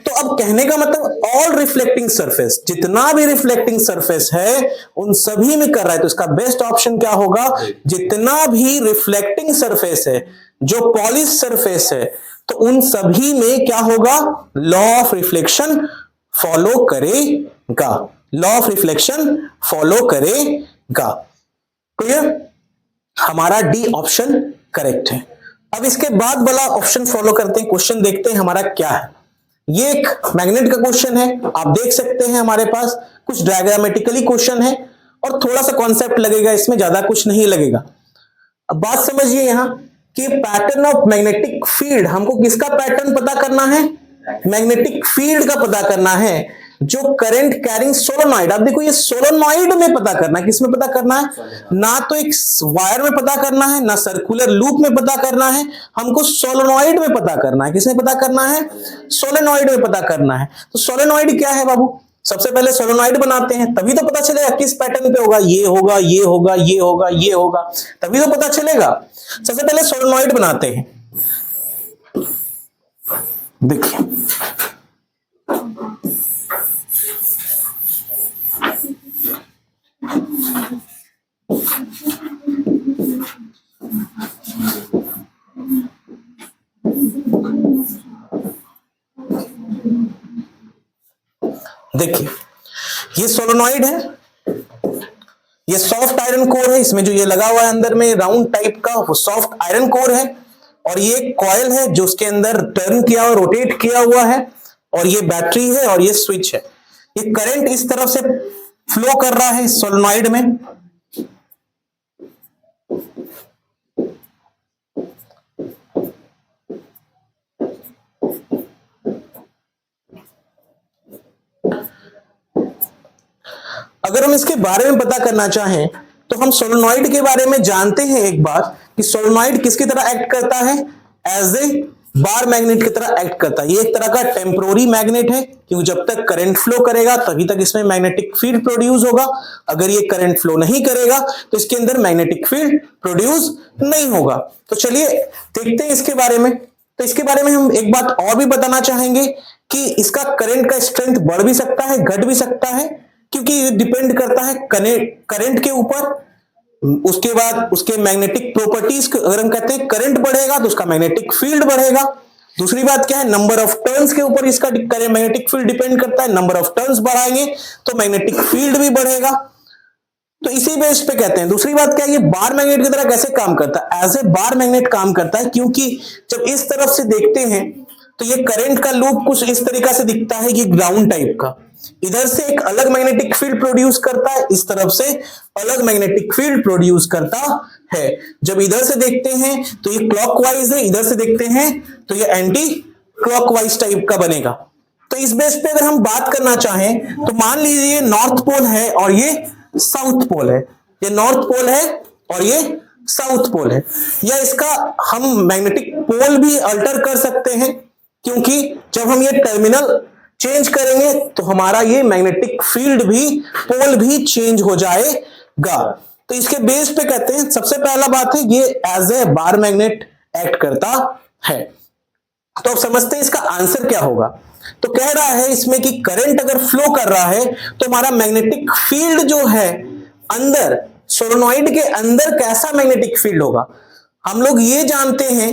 तो अब कहने का मतलब ऑल रिफ्लेक्टिंग सरफेस, जितना भी रिफ्लेक्टिंग सरफेस है उन सभी में कर रहा है, तो इसका बेस्ट ऑप्शन क्या होगा, जितना भी रिफ्लेक्टिंग सरफेस है, जो पॉलिश सरफेस है, तो उन सभी में क्या होगा, लॉ ऑफ रिफ्लेक्शन फॉलो करेगा, लॉ ऑफ रिफ्लेक्शन फॉलो करेगा। क्लियर, हमारा डी ऑप्शन करेक्ट है। अब इसके बाद वाला ऑप्शन फॉलो करते हैं, क्वेश्चन देखते हैं हमारा क्या है। ये एक मैग्नेट का क्वेश्चन है, आप देख सकते हैं हमारे पास कुछ डायग्रामेटिकली क्वेश्चन है और थोड़ा सा कॉन्सेप्ट लगेगा इसमें, ज्यादा कुछ नहीं लगेगा। अब बात समझिए यहां कि पैटर्न ऑफ मैग्नेटिक फील्ड, हमको किसका पैटर्न पता करना है, मैग्नेटिक फील्ड का पता करना है जो करंट कैरिंग सोलोनॉइड। अब देखो ये सोलोनॉइड में पता करना है, किसमें पता करना है, ना तो एक वायर में पता करना है ना सर्कुलर लूप में पता करना है, हमको सोलोनॉइड में पता करना है। किसमें पता करना है, सोलेनॉइड में पता करना है। तो सोलेनॉइड क्या है बाबू, सबसे पहले सोलेनॉइड बनाते हैं तभी तो पता चलेगा किस पैटर्न पे होगा, ये होगा ये होगा ये होगा ये होगा, तभी तो पता चलेगा। सबसे पहले सोलेनॉइड बनाते हैं, देखिए देखिए ये सोलेनॉइड है, ये सॉफ्ट आयरन कोर है, इसमें जो ये लगा हुआ है अंदर में राउंड टाइप का वो सॉफ्ट आयरन कोर है, और ये कॉइल है जो उसके अंदर टर्न किया हुआ रोटेट किया हुआ है, और ये बैटरी है और ये स्विच है। ये करंट इस तरफ से फ्लो कर रहा है सोलेनॉइड में, अगर हम इसके बारे में पता करना चाहें तो हम सोलेनॉइड के बारे में जानते हैं एक बात कि सोलेनॉइड किसकी तरह एक्ट करता है, एज ए बार मैग्नेट की तरह एक्ट करता है। ये एक तरह का टेम्पोररी मैग्नेट है, क्योंकि जब तक करंट फ्लो करेगा तभी तक इसमें मैग्नेटिक फील्ड प्रोड्यूस होगा, अगर ये करंट फ्लो नहीं करेगा तो इसके अंदर मैग्नेटिक फील्ड प्रोड्यूस नहीं होगा। तो चलिए देखते हैं इसके बारे में। तो इसके बारे में हम एक बात और भी बताना चाहेंगे कि इसका करंट का स्ट्रेंथ बढ़ भी सकता है घट भी सकता है, क्योंकि ये डिपेंड करता है करंट के ऊपर, उसके बाद उसके मैग्नेटिक प्रॉपर्टीज। अगर हम कहते हैं करंट बढ़ेगा तो उसका मैग्नेटिक फील्ड बढ़ेगा। दूसरी बात क्या है, नंबर ऑफ टर्न्स के ऊपर इसका मैग्नेटिक फील्ड डिपेंड करता है, नंबर ऑफ टर्न्स बढ़ाएंगे तो मैग्नेटिक फील्ड भी बढ़ेगा। तो इसी बेस पे कहते हैं। दूसरी बात क्या है, ये बार मैग्नेट की तरह कैसे काम करता है, एज ए बार मैग्नेट काम करता है, क्योंकि जब इस तरफ से देखते हैं तो ये करंट का लूप कुछ इस तरीका से दिखता है, ये ग्राउंड टाइप का, इधर से एक अलग मैग्नेटिक फील्ड प्रोड्यूस करता है, इस तरफ से अलग मैग्नेटिक फील्ड प्रोड्यूस करता है। जब इधर से देखते हैं तो ये क्लॉकवाइज है, इधर से देखते हैं तो ये एंटी क्लॉकवाइज टाइप का बनेगा। तो इस बेस पे अगर हम बात करना चाहें तो मान लीजिए नॉर्थ पोल है और ये साउथ पोल है, ये नॉर्थ पोल है और ये साउथ पोल है, या इसका हम मैग्नेटिक पोल भी अल्टर कर सकते हैं, क्योंकि जब हम ये टर्मिनल चेंज करेंगे तो हमारा ये मैग्नेटिक फील्ड भी, पोल भी चेंज हो जाएगा। तो इसके बेस पे कहते हैं सबसे पहला बात है ये as a bar magnet act करता है। तो अब समझते हैं इसका आंसर क्या होगा। तो कह रहा है इसमें कि करंट अगर फ्लो कर रहा है तो हमारा मैग्नेटिक फील्ड जो है अंदर सोलेनॉइड के अंदर कैसा मैग्नेटिक फील्ड होगा। हम लोग ये जानते हैं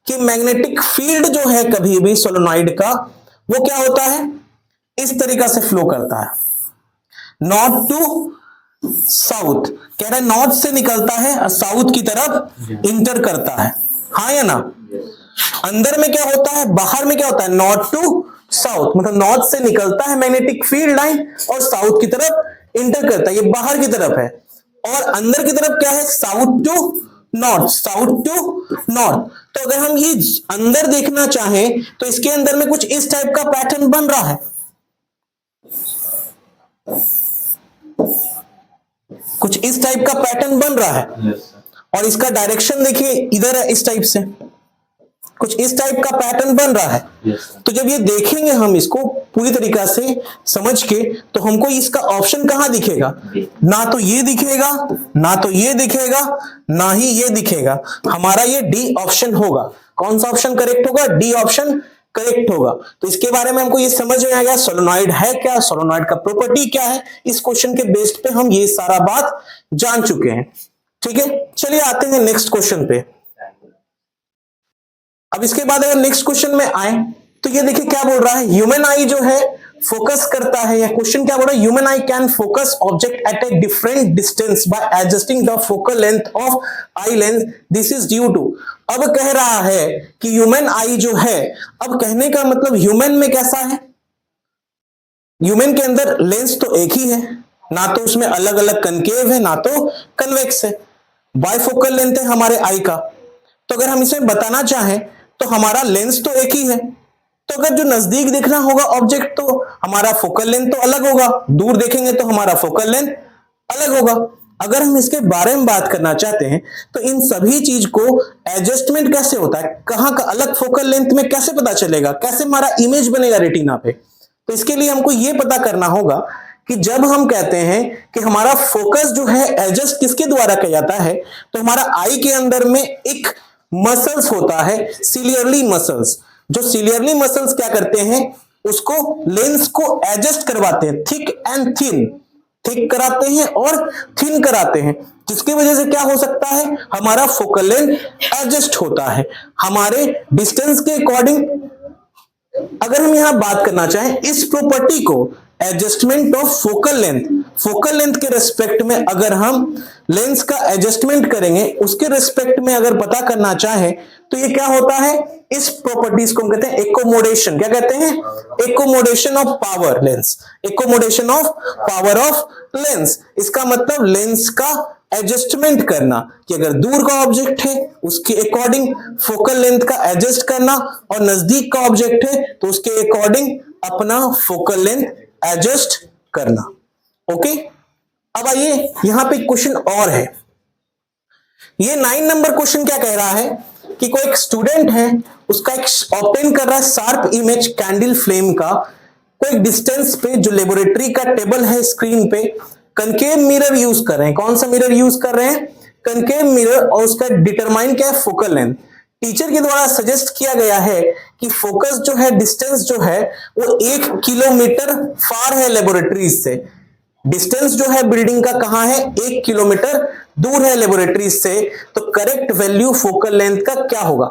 कि मैग्नेटिक फील्ड जो है कभी भी सोलेनॉइड का वो क्या होता है, इस तरीका से फ्लो करता है, नॉर्थ टू साउथ। कह रहा है नॉर्थ से निकलता है और साउथ की तरफ इंटर करता है, हाँ या ना। अंदर में क्या होता है, बाहर में क्या होता है, नॉर्थ टू साउथ, मतलब नॉर्थ से निकलता है मैग्नेटिक फील्ड लाइन और साउथ की तरफ इंटर करता है, ये बाहर की तरफ है। और अंदर की तरफ क्या है, south to north, south to north. तो अगर हम ये अंदर देखना चाहें तो इसके अंदर में कुछ इस टाइप का पैटर्न बन रहा है, कुछ इस टाइप का पैटर्न बन रहा है। और इसका डायरेक्शन देखिए इधर है, इस टाइप से कुछ इस टाइप का पैटर्न बन रहा है। तो जब ये देखेंगे हम इसको पूरी तरीका से समझ के, तो हमको इसका ऑप्शन कहां दिखेगा, ना तो ये दिखेगा, ना तो ये दिखेगा, ना ही ये दिखेगा, हमारा ये डी ऑप्शन होगा। कौन सा ऑप्शन करेक्ट होगा, डी ऑप्शन करेक्ट होगा। तो इसके बारे में हमको ये समझ में आ गया सोलेनॉइड है क्या, सोलेनॉइड का प्रॉपर्टी क्या है। इस क्वेश्चन के बेस्ड पे हम ये सारा बात जान चुके हैं, ठीक है। चलिए आते हैं नेक्स्ट क्वेश्चन पे। अब इसके बाद अगर नेक्स्ट क्वेश्चन में आए तो ये देखिए क्या बोल रहा है, ह्यूमन आई जो है फोकस करता है, या क्वेश्चन क्या बोल रहा है, human eye can focus object at a different distance by adjusting the focal length of eye lens, this is due to. अब कह रहा है कि ह्यूमन आई जो है, अब कहने का मतलब ह्यूमन में कैसा है, ह्यूमन के अंदर लेंस तो एक ही है, ना तो उसमें अलग अलग कनकेव है ना तो कन्वेक्स है, बाइफोकल लेंथ है हमारे आई का। तो अगर हम इसे बताना चाहें तो हमारा लेंस तो एक ही है, तो अगर जो नजदीक देखना होगा ऑब्जेक्ट तो हमारा फोकल लेंथ तो अलग होगा, दूर देखेंगे तो हमारा फोकल लेंथ अलग होगा। अगर हम इसके बारे में बात करना चाहते हैं तो इन सभी चीज को एडजस्टमेंट कैसे होता है, कहां का अलग फोकल लेंथ में कैसे पता चलेगा, कैसे हमारा इमेज बनेगा रेटिना पे। तो इसके लिए हमको ये पता करना होगा कि जब हम कहते हैं कि हमारा फोकस जो है एडजस्ट किसके द्वारा किया जाता है, तो हमारा आई के अंदर में एक मसल्स होता है, सिलियरली मसल्स। जो सिलियरली मसल्स क्या करते हैं, उसको लेंस को एडजस्ट करवाते हैं, थिक एंड थिन, थिक कराते हैं और थिन कराते हैं, जिसकी वजह से क्या हो सकता है, हमारा फोकल लेंथ एडजस्ट होता है हमारे डिस्टेंस के अकॉर्डिंग। अगर हम यहां बात करना चाहें इस प्रॉपर्टी को, adjustment of focal length, focal length के रेस्पेक्ट में अगर हम लेंस का एडजस्टमेंट करेंगे, उसके रेस्पेक्ट में अगर पता करना चाहें तो ये क्या होता है, इस प्रॉपर्टीज को हम कहते हैं एकोमोडेशन। क्या कहते हैं, accommodation of power lens, accommodation of power of lens. इसका मतलब लेंस का एडजस्टमेंट करना, कि अगर दूर का ऑब्जेक्ट है उसके अकॉर्डिंग फोकल लेंथ का एडजस्ट करना, और नजदीक का ऑब्जेक्ट है तो उसके अकॉर्डिंग अपना फोकल लेंथ एडजस्ट करना। ओके, अब आइए यहां पे क्वेश्चन और है। ये 9 नंबर क्वेश्चन क्या कह रहा है कि कोई एक स्टूडेंट है, उसका एक ऑब्टेन कर रहा है शार्प इमेज कैंडल फ्लेम का, कोई डिस्टेंस पे, जो लेबोरेटरी का टेबल है स्क्रीन पे, कनकेव मिरर यूज कर रहे हैं। कौन सा मिरर यूज कर रहे हैं, कनकेव मिरर, और उसका डिटरमाइन क्या है, फोकल लेंथ। टीचर के द्वारा सजेस्ट किया गया है कि फोकस जो है, डिस्टेंस जो है वो 1 किलोमीटर फार है लेबोरेटरीज से। डिस्टेंस जो है बिल्डिंग का कहां है, 1 किलोमीटर दूर है लेबोरेटरीज से। तो करेक्ट वैल्यू फोकल लेंथ का क्या होगा।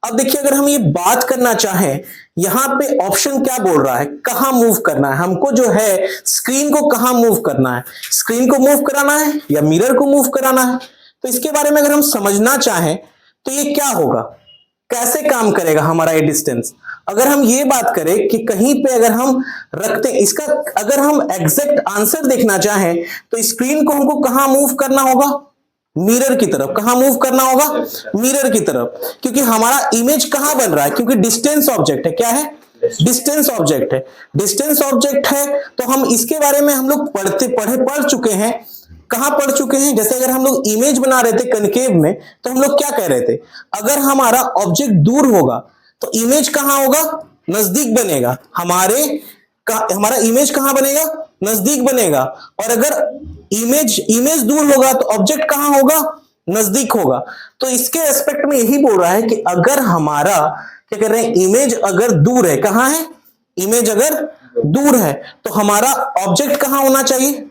अब देखिए अगर हम ये बात करना चाहें, यहां पे ऑप्शन क्या बोल रहा है, कहां मूव करना है हमको, जो है स्क्रीन को कहां मूव करना है, स्क्रीन को मूव कराना है या मिरर को मूव कराना है। तो इसके बारे में अगर हम समझना चाहें तो ये क्या होगा, कैसे काम करेगा हमारा ये डिस्टेंस। अगर हम ये बात करें कि कहीं पे अगर हम रखते हैं इसका, अगर हम एग्जैक्ट आंसर देखना चाहें तो स्क्रीन को हमको कहां मूव करना होगा, मिरर की तरफ। कहां मूव करना होगा, मिरर की तरफ, क्योंकि हमारा इमेज कहां बन रहा है, क्योंकि डिस्टेंस ऑब्जेक्ट है, क्या है, डिस्टेंस ऑब्जेक्ट है। डिस्टेंस ऑब्जेक्ट है तो हम इसके बारे में हम लोग पढ़ चुके हैं। कहां पढ़ चुके हैं? जैसे अगर हम लोग इमेज बना रहे थे कनकेव में, तो हम लोग क्या कह रहे थे, अगर हमारा ऑब्जेक्ट दूर होगा तो इमेज कहां होगा? नजदीक बनेगा। हमारा इमेज कहां बनेगा? नजदीक बनेगा। और अगर इमेज दूर होगा तो ऑब्जेक्ट कहां होगा? नजदीक होगा। तो इसके एस्पेक्ट में यही बोल रहा है कि अगर हमारा क्या कर रहे हैं, इमेज अगर दूर है, कहां है? इमेज अगर दूर है तो हमारा ऑब्जेक्ट कहां होना चाहिए?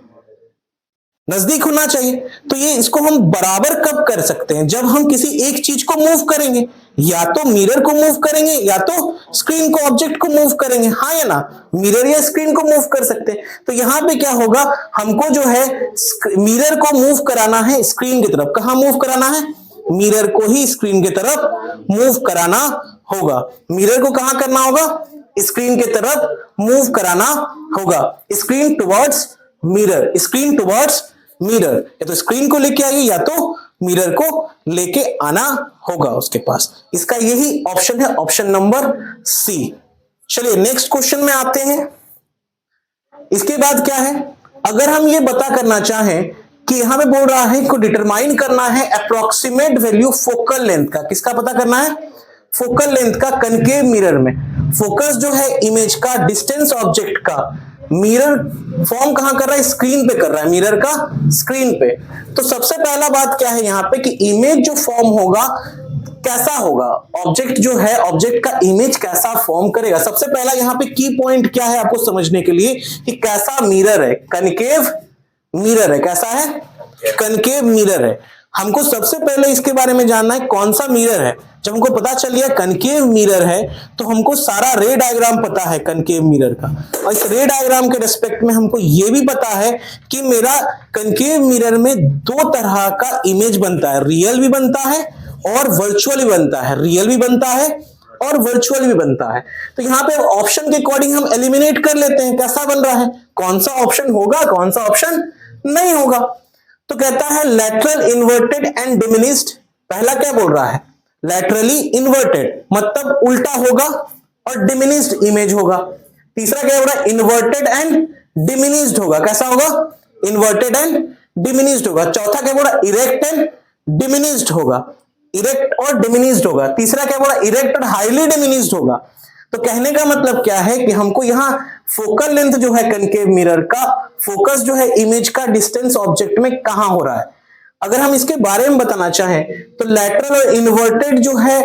नजदीक होना चाहिए। तो ये इसको हम बराबर कब कर सकते हैं? जब हम किसी एक चीज को मूव करेंगे, या तो मिरर को मूव करेंगे या तो स्क्रीन को, ऑब्जेक्ट को मूव करेंगे, हाँ या ना? मिरर या स्क्रीन को मूव कर सकते हैं। तो यहां पे क्या होगा, हमको जो है मिरर को मूव कराना है स्क्रीन की तरफ। कहां मूव कराना है? मिरर को ही स्क्रीन की तरफ मूव कराना होगा। मिरर को कहां करना होगा? स्क्रीन की तरफ मूव कराना होगा। Screen towards mirror, screen towards mirror. या तो स्क्रीन को लेके आइए या तो मिरर को लेके आना होगा उसके पास। इसका यही ऑप्शन है, ऑप्शन नंबर सी। चलिए नेक्स्ट क्वेश्चन में आते हैं। इसके बाद क्या है, अगर हम ये पता करना चाहें कि यहां पे बोल रहा है को डिटरमाइन करना है अप्रोक्सीमेट वैल्यू फोकल लेंथ का। किसका पता करना है? फोकल लेंथ का कनकेव मिरर में। फोकस जो है इमेज का, डिस्टेंस ऑब्जेक्ट का, मिरर फॉर्म कहां कर रहा है? स्क्रीन पे कर रहा है, मिरर का स्क्रीन पे। तो सबसे पहला बात क्या है यहां पे कि इमेज जो फॉर्म होगा कैसा होगा, ऑब्जेक्ट जो है, ऑब्जेक्ट का इमेज कैसा फॉर्म करेगा। सबसे पहला यहां पे की पॉइंट क्या है आपको समझने के लिए कि कैसा मिरर है? कनकेव मिरर है। कैसा है? कनकेव मिरर है। हमको सबसे पहले इसके बारे में जानना है कौन सा मिरर है। जब हमको पता चल गया कनकेव मिरर है तो हमको सारा रे डायग्राम पता है कनकेव मिरर का। और इस रे डायग्राम के रिस्पेक्ट में हमको यह भी पता है कि मेरा कनकेव मिरर में दो तरह का इमेज बनता है, रियल भी बनता है और वर्चुअल भी बनता है। रियल भी बनता है और वर्चुअल भी बनता है। तो यहां पे ऑप्शन के अकॉर्डिंग हम एलिमिनेट कर लेते हैं कैसा बन रहा है, कौन सा ऑप्शन होगा, कौन सा ऑप्शन नहीं होगा। तो कहता है लैटरल इन्वर्टेड एंड डिमिनिश्ड। पहला क्या बोल रहा है? लैटरली इन्वर्टेड मतलब उल्टा होगा और डिमिनिश्ड इमेज होगा। तीसरा क्या बोल रहा है? इन्वर्टेड एंड डिमिनिश्ड होगा। कैसा होगा? इन्वर्टेड एंड डिमिनिश्ड होगा। चौथा क्या बोल रहा है? इरेक्ट एंड डिमिनिश्ड होगा। इरेक्ट और डिमिनिश्ड होगा। तीसरा क्या बोला? इरेक्ट और हाईली डिमिनिश्ड होगा। तो कहने का मतलब क्या है कि हमको यहां फोकल लेंथ जो है कनकेव मिरर का, फोकस जो है इमेज का डिस्टेंस ऑब्जेक्ट में कहां हो रहा है, अगर हम इसके बारे में बताना चाहें तो लैटरल और इन्वर्टेड जो है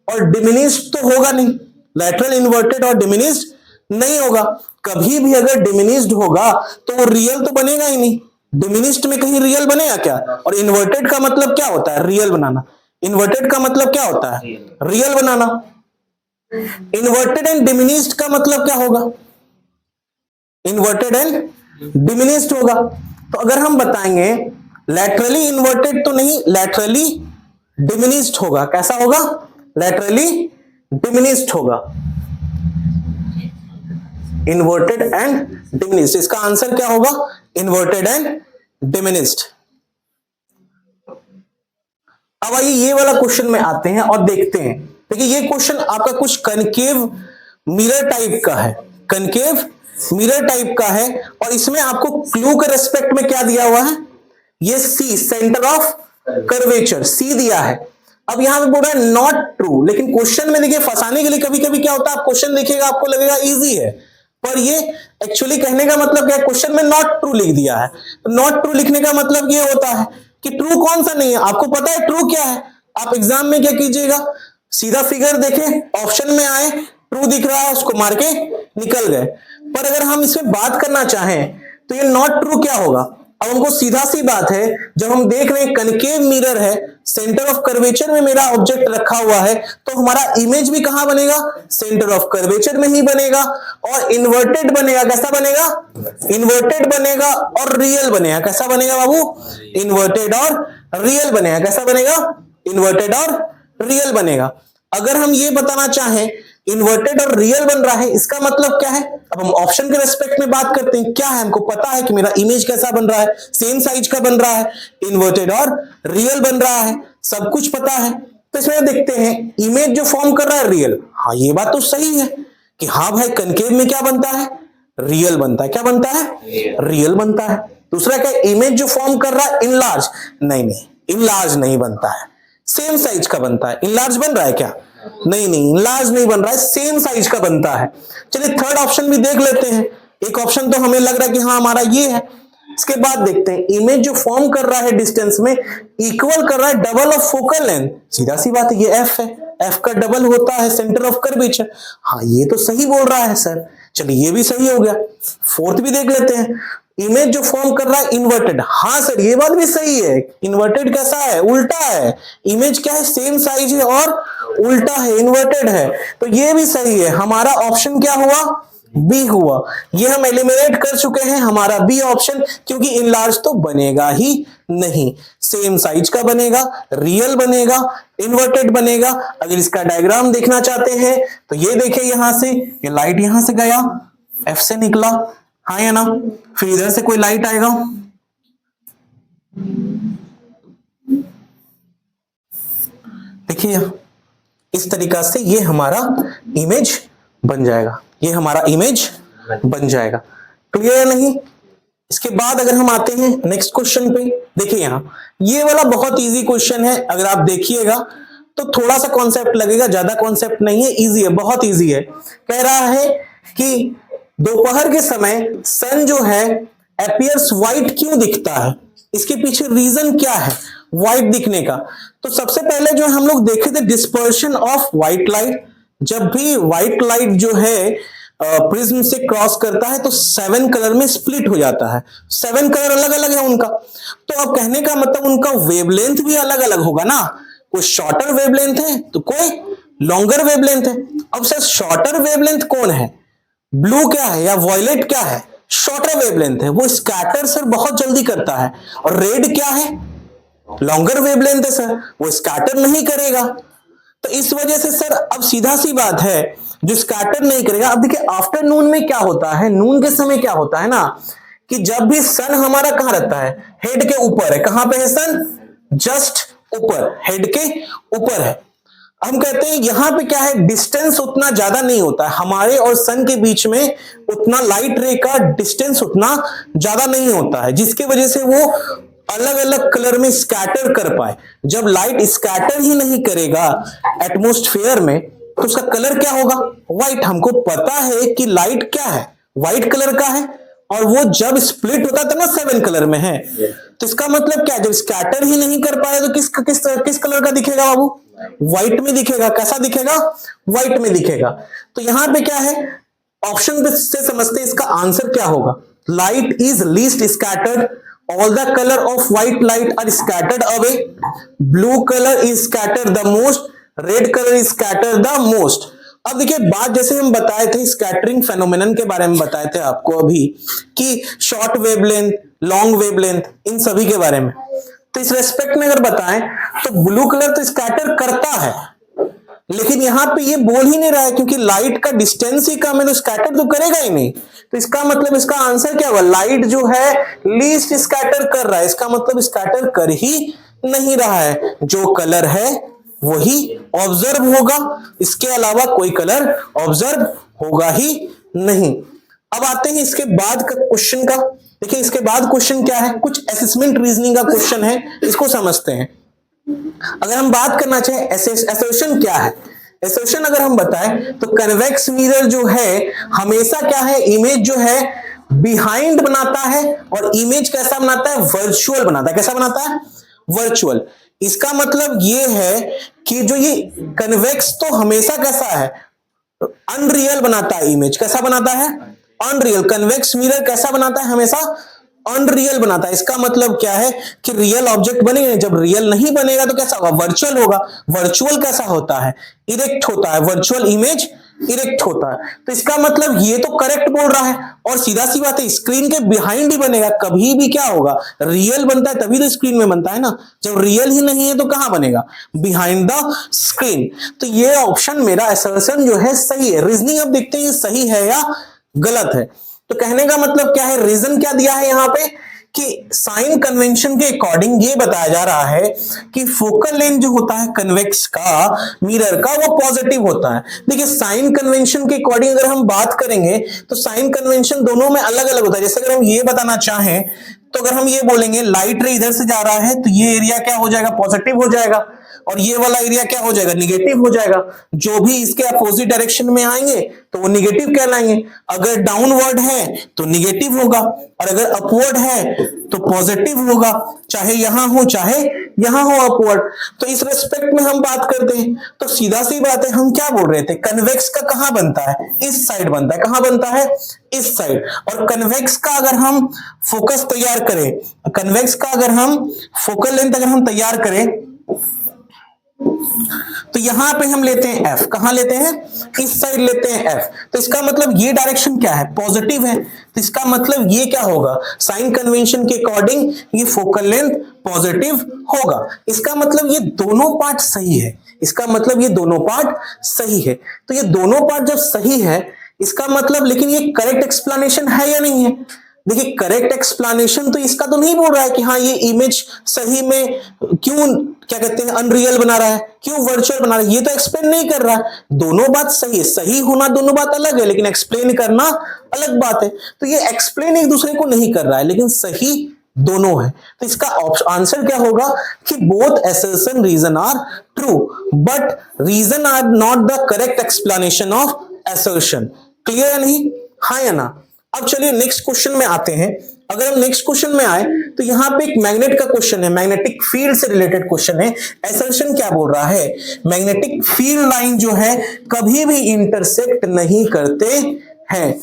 और डिमिनिश्ड तो होगा नहीं। लैटरल इन्वर्टेड और डिमिनिश्ड नहीं होगा। कभी भी अगर डिमिनिश्ड होगा तो वो रियल तो बनेगा ही नहीं। डिमिनिश्ड में कहीं रियल बनेगा क्या? और इन्वर्टेड का मतलब क्या होता है? रियल बनाना। इन्वर्टेड का मतलब क्या होता है? Real banana. Inverted and diminished का मतलब क्या होगा? इन्वर्टेड एंड डिमिनिश्ड होगा। तो अगर हम बताएंगे लैटरली इन्वर्टेड तो नहीं, लैटरली डिमिनिश्ड होगा। कैसा होगा? लैटरली डिमिनिश्ड होगा। इन्वर्टेड एंड डिमिनिश्ड, इसका आंसर क्या होगा? Inverted and diminished. अब आइए ये वाला क्वेश्चन में आते हैं और देखते हैं। देखिए ये क्वेश्चन आपका कुछ कनकेव मिरर टाइप का है, कनकेव मिरर टाइप का है। और इसमें आपको क्लू के रेस्पेक्ट में क्या दिया हुआ है? ये सी, सेंटर ऑफ कर्वेचर, सी दिया है। अब यहां पे बोल रहा है नॉट ट्रू, लेकिन क्वेश्चन में देखिए फंसाने के लिए कभी कभी क्या होता है, आप क्वेश्चन देखिएगा आपको लगेगा इजी है, पर ये एक्चुअली कहने का मतलब क्या है, क्वेश्चन में नॉट ट्रू लिख दिया है। नॉट ट्रू लिखने का मतलब ये होता है कि ट्रू कौन सा नहीं है। आपको पता है ट्रू क्या है? आप एग्जाम में क्या कीजिएगा, सीधा फिगर देखें, ऑप्शन में आए, ट्रू दिख रहा है, उसको मार के निकल गए। पर अगर हम इसमें बात करना चाहें तो ये नॉट ट्रू क्या होगा? अब हमको सीधा सी बात है, जब हम देख रहे हैं कनकेव मिरर है, सेंटर ऑफ कर्वेचर में मेरा ऑब्जेक्ट रखा हुआ है, तो हमारा इमेज भी कहां बनेगा? सेंटर ऑफ कर्वेचर में ही बनेगा। और इन्वर्टेड बनेगा। कैसा बनेगा? इन्वर्टेड बनेगा और रियल बनेगा। कैसा बनेगा बाबू? इन्वर्टेड और रियल बनेगा। कैसा बनेगा? इन्वर्टेड और रियल बनेगा। अगर हम ये बताना चाहें इन्वर्टेड और रियल बन रहा है, इसका मतलब क्या है? अब हम ऑप्शन के रेस्पेक्ट में बात करते हैं। क्या है? हमको पता है कि मेरा इमेज कैसा बन रहा है, सेम साइज का बन रहा है, इन्वर्टेड और रियल बन रहा है, सब कुछ पता है। तो इसमें देखते हैं इमेज जो फॉर्म कर रहा है रियल, हाँ ये बात तो सही है, कि हाँ भाई कनकेव में क्या बनता है, रियल बनता है। क्या बनता है, रियल बनता है। दूसरा क्या, इमेज जो फॉर्म कर रहा है इनलार्ज, नहीं नहीं इनलार्ज नहीं बनता है, सेम साइज का बनता है। इनलार्ज बन रहा है क्या, नहीं नहीं इनलार्ज नहीं बन रहा है, सेम साइज का बनता है। चलिए थर्ड ऑप्शन भी देख लेते हैं। एक ऑप्शन तो हमें लग रहा है कि हाँ हमारा ये है। इसके बाद देखते हैं इमेज जो फॉर्म कर रहा है डिस्टेंस में इक्वल कर रहा है डबल ऑफ फोकल लेंथ। सीधा सी बात है, ये एफ है, एफ का डबल होता है सेंटर ऑफ कर्वेचर। हाँ ये तो सही बोल रहा है सर, चलिए ये भी सही हो गया। फोर्थ भी देख लेते हैं, इमेज जो फॉर्म कर रहा है इन्वर्टेड। हाँ सर ये बात भी सही है, इन्वर्टेड कैसा है, उल्टा है। इमेज क्या है, सेम साइज है और उल्टा है, इन्वर्टेड है, तो ये भी सही है। हमारा ऑप्शन क्या हुआ, बी हुआ। ये हम एलिमिनेट कर चुके हैं, हमारा बी ऑप्शन, क्योंकि इनलार्ज तो बनेगा ही नहीं, सेम साइज का बनेगा, रियल बनेगा, इन्वर्टेड बनेगा। अगर इसका डायग्राम देखना चाहते हैं तो ये देखिए, यहां से ये लाइट यहां से गया, एफ से निकला, हाँ या ना, फिर इधर से कोई लाइट आएगा, देखिए इस तरीका से ये हमारा इमेज बन जाएगा, ये हमारा इमेज बन जाएगा। क्लियर है नहीं। इसके बाद अगर हम आते हैं नेक्स्ट क्वेश्चन पे, देखिए यहां ये वाला बहुत इजी क्वेश्चन है। अगर आप देखिएगा तो थोड़ा सा कॉन्सेप्ट लगेगा, ज्यादा कॉन्सेप्ट नहीं है, इजी है, बहुत इजी है। कह रहा है कि दोपहर के समय सन जो है अपीयर्स व्हाइट क्यों दिखता है, इसके पीछे रीजन क्या है व्हाइट दिखने का। तो सबसे पहले जो हम लोग देखे थे डिस्पर्शन ऑफ व्हाइट लाइट। जब भी व्हाइट लाइट जो है प्रिज्म से क्रॉस करता है तो 7 कलर में स्प्लिट हो जाता है। 7 कलर अलग अलग है उनका, तो अब कहने का मतलब उनका वेवलेंथ भी अलग अलग होगा ना। कोई शॉर्टर वेवलेंथ है तो कोई लॉन्गर वेवलेंथ है। अब सर शॉर्टर वेवलेंथ कौन है, ब्लू क्या है या वॉयलेट क्या है, शॉर्टर वेवलेंथ है, वो स्कैटर सर बहुत जल्दी करता है। और रेड क्या है, लॉन्गर वेवलेंथ है सर, वो स्कैटर नहीं करेगा। तो इस वजह से सर अब सीधा सी बात है, जो स्कैटर नहीं करेगा। अब देखिए आफ्टरनून में क्या होता है, नून के समय क्या होता है ना, कि जब भी सन हमारा कहां रहता है, हेड के ऊपर है। कहां पे है सन, जस्ट ऊपर, हेड के ऊपर है। हम कहते हैं यहां पे क्या है, डिस्टेंस उतना ज्यादा नहीं होता है हमारे और सन के बीच में, उतना लाइट रे का डिस्टेंस उतना ज्यादा नहीं होता है, जिसकी वजह से वो अलग अलग कलर में स्कैटर कर पाए। जब लाइट स्कैटर ही नहीं करेगा एटमॉस्फेयर में तो उसका कलर क्या होगा, व्हाइट। हमको पता है कि लाइट क्या है, व्हाइट कलर का है, और वो जब स्प्लिट होता था ना 7 कलर में है। तो इसका मतलब क्या है, जब स्कैटर ही नहीं कर पाए तो किस कलर का दिखेगा बाबू, व्हाइट में दिखेगा। कैसा दिखेगा, व्हाइट में दिखेगा। तो यहां पे क्या है, ऑप्शन से समझते हैं इसका आंसर क्या होगा। Light is least scattered, all the color of white light are scattered away, blue color is scattered the most, red color is scattered the most। अब देखिए बात जैसे हम बताए थे स्कैटरिंग फेनोमेनन के बारे में बताए थे आपको अभी, कि शॉर्ट वेवलेंथ, लॉन्ग वेवलेंथ, इन सभी के बारे में। तो इस रेस्पेक्ट में अगर बताएं तो ब्लू कलर तो स्कैटर करता है, लेकिन यहां पे ये बोल ही नहीं रहा है, क्योंकि लाइट का डिस्टेंस ही कम है तो स्कैटर तो करेगा ही नहीं। तो इसका मतलब इसका आंसर क्या होगा, लाइट जो है लीस्ट स्कैटर कर रहा है, इसका मतलब स्कैटर कर ही नहीं रहा है। जो कलर है वही ऑब्जर्व होगा, इसके अलावा कोई कलर ऑब्जर्व होगा ही नहीं। अब आते हैं इसके बाद का क्वेश्चन का। देखिए इसके बाद क्वेश्चन क्या है, कुछ असेसमेंट रीजनिंग का क्वेश्चन है, इसको समझते हैं। अगर हम बात करना चाहें एसर्शन क्या है, एसर्शन अगर हम बताएं तो कन्वेक्स मिरर जो है हमेशा क्या है, इमेज जो है बिहाइंड बनाता है, और इमेज कैसा बनाता है, वर्चुअल बनाता है। कैसा बनाता है, वर्चुअल। इसका मतलब ये है कि जो ये कन्वेक्स तो हमेशा कैसा है, अनरियल बनाता है इमेज। कैसा बनाता है, अनरियल। कन्वेक्स मिरर कैसा बनाता है, हमेशा अनरियल बनाता है। इसका मतलब क्या है कि रियल ऑब्जेक्ट बनेगा, जब रियल नहीं बनेगा तो कैसा होगा, वर्चुअल होगा। वर्चुअल कैसा होता है, इरेक्ट होता है, वर्चुअल इमेज इरेक्ट होता है। तो इसका मतलब ये तो करेक्ट बोल रहा है, और सीधा सी बात है स्क्रीन के बिहाइंड ही बनेगा। कभी भी क्या होगा, रियल बनता है तभी तो स्क्रीन में बनता है ना, जब रियल ही नहीं है तो कहां बनेगा, बिहाइंड द स्क्रीन। तो ये ऑप्शन मेरा असर्शन जो है सही है। रीजनिंग अब देखते हैं सही है या गलत है। तो कहने का मतलब क्या है, रीजन क्या दिया है यहां पे, कि साइन कन्वेंशन के अकॉर्डिंग ये बताया जा रहा है कि फोकल लेंथ जो होता है कन्वेक्स का, मिरर का, वो पॉजिटिव होता है। देखिए साइन कन्वेंशन के अकॉर्डिंग अगर हम बात करेंगे तो साइन कन्वेंशन दोनों में अलग अलग होता है। जैसे अगर हम ये बताना चाहें तो अगर हम ये बोलेंगे लाइट रे इधर से जा रहा है तो ये एरिया क्या हो जाएगा, पॉजिटिव हो जाएगा, और ये वाला एरिया क्या हो जाएगा, निगेटिव हो जाएगा। जो भी इसके अपोजिट डायरेक्शन में आएंगे तो वो निगेटिव कहलाएंगे। अगर डाउनवर्ड है तो निगेटिव होगा, और अगर अपवर्ड है तो पॉजिटिव होगा, चाहे यहां हो चाहे यहां हो अपवर्ड। तो इस रेस्पेक्ट में हम बात करते हैं तो सीधा सी बात है, हम क्या बोल रहे थे, कन्वेक्स का कहां बनता है, इस साइड बनता है। कहां बनता है, इस साइड। और कन्वेक्स का अगर हम फोकस तैयार करें, कन्वेक्स का अगर हम फोकल लेंथ अगर हम तैयार करें तो यहां पे हम लेते हैं एफ। कहां लेते हैं, इस साइड लेते हैं एफ। तो इसका मतलब ये डायरेक्शन क्या है, पॉजिटिव है। तो इसका मतलब ये क्या होगा, साइन कन्वेंशन के अकॉर्डिंग ये फोकल लेंथ पॉजिटिव होगा। इसका मतलब ये दोनों पार्ट सही है, इसका मतलब ये दोनों पार्ट सही है। तो ये दोनों पार्ट जब सही है इसका मतलब, लेकिन ये करेक्ट एक्सप्लेनेशन है या नहीं है। देखिए करेक्ट एक्सप्लेनेशन तो इसका तो नहीं बोल रहा है कि हाँ ये इमेज सही में क्यों, क्या कहते हैं, अनरियल बना रहा है, क्यों वर्चुअल बना रहा है, ये तो एक्सप्लेन नहीं कर रहा है। दोनों बात सही है, सही होना दोनों बात अलग है, लेकिन एक्सप्लेन करना अलग बात है। तो ये एक्सप्लेन एक दूसरे को नहीं कर रहा है, लेकिन सही दोनों है। तो इसका आंसर क्या होगा कि both assertion reason are true but reason are not the correct explanation of assertion. Clear है नहीं, हाँ या ना। अब चलिए नेक्स्ट क्वेश्चन में आते हैं। अगर हम नेक्स्ट क्वेश्चन में आए तो यहां पे एक मैग्नेट का क्वेश्चन है, मैग्नेटिक फील्ड से रिलेटेड क्वेश्चन है। असर्शन क्या बोल रहा है, मैग्नेटिक फील्ड लाइन जो है कभी भी इंटरसेक्ट नहीं करते हैं,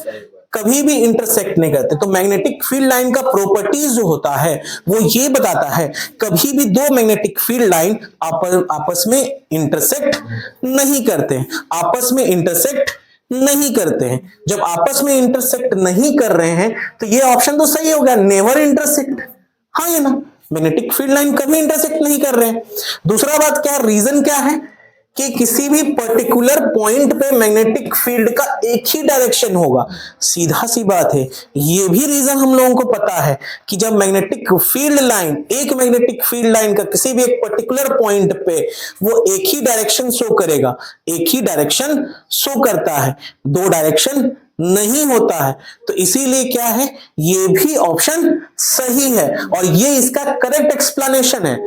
कभी भी इंटरसेक्ट नहीं करते। तो मैग्नेटिक फील्ड लाइन का प्रॉपर्टीज जो होता है वो ये बताता है कभी भी दो मैग्नेटिक फील्ड लाइन आपस में इंटरसेक्ट नहीं करते, आपस में इंटरसेक्ट नहीं करते हैं। जब आपस में इंटरसेक्ट नहीं कर रहे हैं तो ये ऑप्शन तो सही हो गया, नेवर इंटरसेक्ट। हाँ ये ना, मैग्नेटिक फील्ड लाइन कभी इंटरसेक्ट नहीं कर रहे हैं। दूसरा बात क्या, रीजन क्या है कि किसी भी पर्टिकुलर पॉइंट पे मैग्नेटिक फील्ड का एक ही डायरेक्शन होगा। सीधा सी बात है, ये भी रीजन हम लोगों को पता है कि जब मैग्नेटिक फील्ड लाइन, एक मैग्नेटिक फील्ड लाइन का किसी भी एक पर्टिकुलर पॉइंट पे वो एक ही डायरेक्शन शो करेगा, एक ही डायरेक्शन शो करता है, दो डायरेक्शन नहीं होता है। तो इसीलिए क्या है, ये भी ऑप्शन सही है और ये इसका करेक्ट एक्सप्लेनेशन है।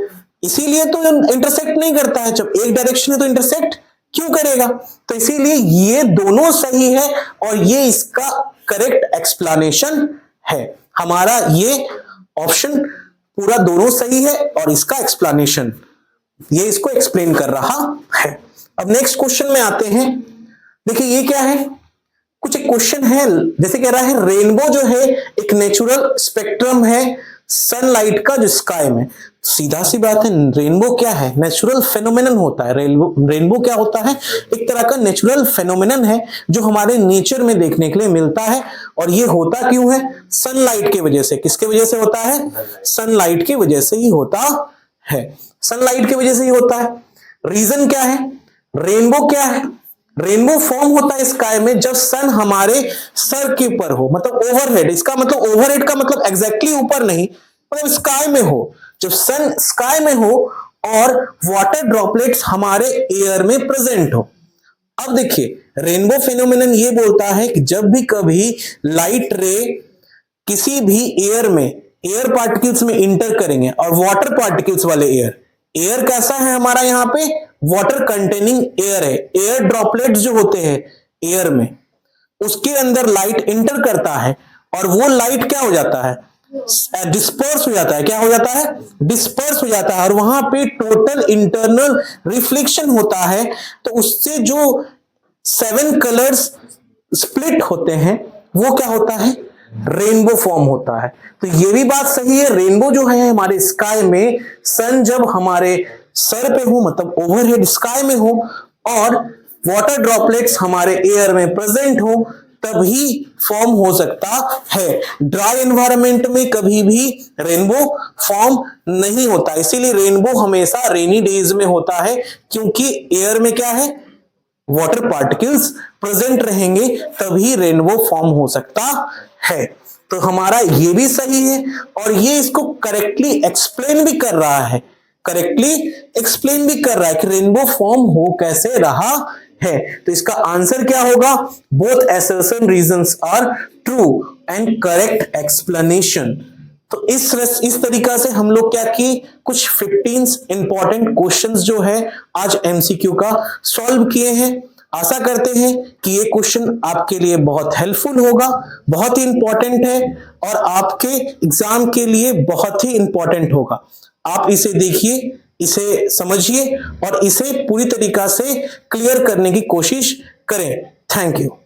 इसीलिए तो इंटरसेक्ट नहीं करता है, जब एक डायरेक्शन है तो इंटरसेक्ट क्यों करेगा। तो इसीलिए ये दोनों सही है और ये इसका करेक्ट एक्सप्लेनेशन है। हमारा ये ऑप्शन पूरा दोनों सही है और इसका एक्सप्लेनेशन ये इसको एक्सप्लेन कर रहा है। अब नेक्स्ट क्वेश्चन में आते हैं। देखिए ये क्या है, कुछ एक क्वेश्चन है, जैसे कह रहा है रेनबो जो है एक नेचुरल स्पेक्ट्रम है सनलाइट का जो स्काई में। सीधा सी बात है, रेनबो क्या है, नेचुरल फेनोमेनन होता है। रेनबो क्या होता है, एक तरह का नेचुरल फेनोमेनन है जो हमारे नेचर में देखने के लिए मिलता है। और ये होता क्यों है, सनलाइट की वजह से। किसके वजह से होता है, सनलाइट की वजह से ही होता है, सनलाइट की वजह से ही होता है। रीजन क्या है, रेनबो क्या है, रेनबो फॉर्म होता है स्काई में जब सन हमारे सर के ऊपर हो, मतलब ओवरहेड। इसका मतलब ओवरहेड का मतलब एग्जैक्टली ऊपर नहीं, मतलब स्काई में हो, जब सन स्काई में हो और वाटर ड्रॉपलेट्स हमारे एयर में प्रेजेंट हो। अब देखिए रेनबो फिनोमेनन ये बोलता है कि जब भी कभी लाइट रे किसी भी एयर में, एयर पार्टिकल्स में इंटर करेंगे, और वाटर पार्टिकल्स वाले एयर, एयर कैसा है हमारा यहाँ पे, वाटर कंटेनिंग एयर है। एयर ड्रॉपलेट्स जो होते हैं एयर में, उसके अंदर लाइट इंटर करता है और वो लाइट क्या हो जाता है, डिस्पर्स हो जाता है। क्या हो जाता है, डिस्पर्स हो जाता है, और वहां पे टोटल इंटरनल रिफ्लेक्शन होता है। तो उससे जो 7 कलर्स स्प्लिट होते हैं वो क्या होता है, रेनबो फॉर्म होता है। तो ये भी बात सही है, रेनबो जो है हमारे स्काई में, सन जब हमारे सर पे हो, मतलब ओवरहेड स्काई में हो, और वाटर ड्रॉपलेट्स हमारे एयर में प्रेजेंट हो, तभी फॉर्म हो सकता है। ड्राई एनवायरनमेंट में कभी भी रेनबो फॉर्म नहीं होता। इसीलिए रेनबो हमेशा रेनी डेज में होता है, क्योंकि एयर में क्या है, वाटर पार्टिकल्स प्रेजेंट रहेंगे, तभी रेनबो फॉर्म हो सकता है। तो हमारा ये भी सही है और ये इसको करेक्टली एक्सप्लेन भी कर रहा है, करेक्टली एक्सप्लेन भी कर रहा है कि रेनबो फॉर्म हो कैसे रहा है। तो इसका आंसर क्या होगा? Both assertion reasons are true and correct explanation. तो इस तरीका से हम लोग क्या किए, कुछ 15 इंपॉर्टेंट क्वेश्चंस जो है आज एमसीक्यू का सॉल्व किए हैं। आशा करते हैं कि ये क्वेश्चन आपके लिए बहुत हेल्पफुल होगा, बहुत ही इंपॉर्टेंट है और आपके एग्जाम के लिए बहुत ही इंपॉर्टेंट होगा। आप इसे देखिए, इसे समझिए और इसे पूरी तरीका से क्लियर करने की कोशिश करें। Thank you.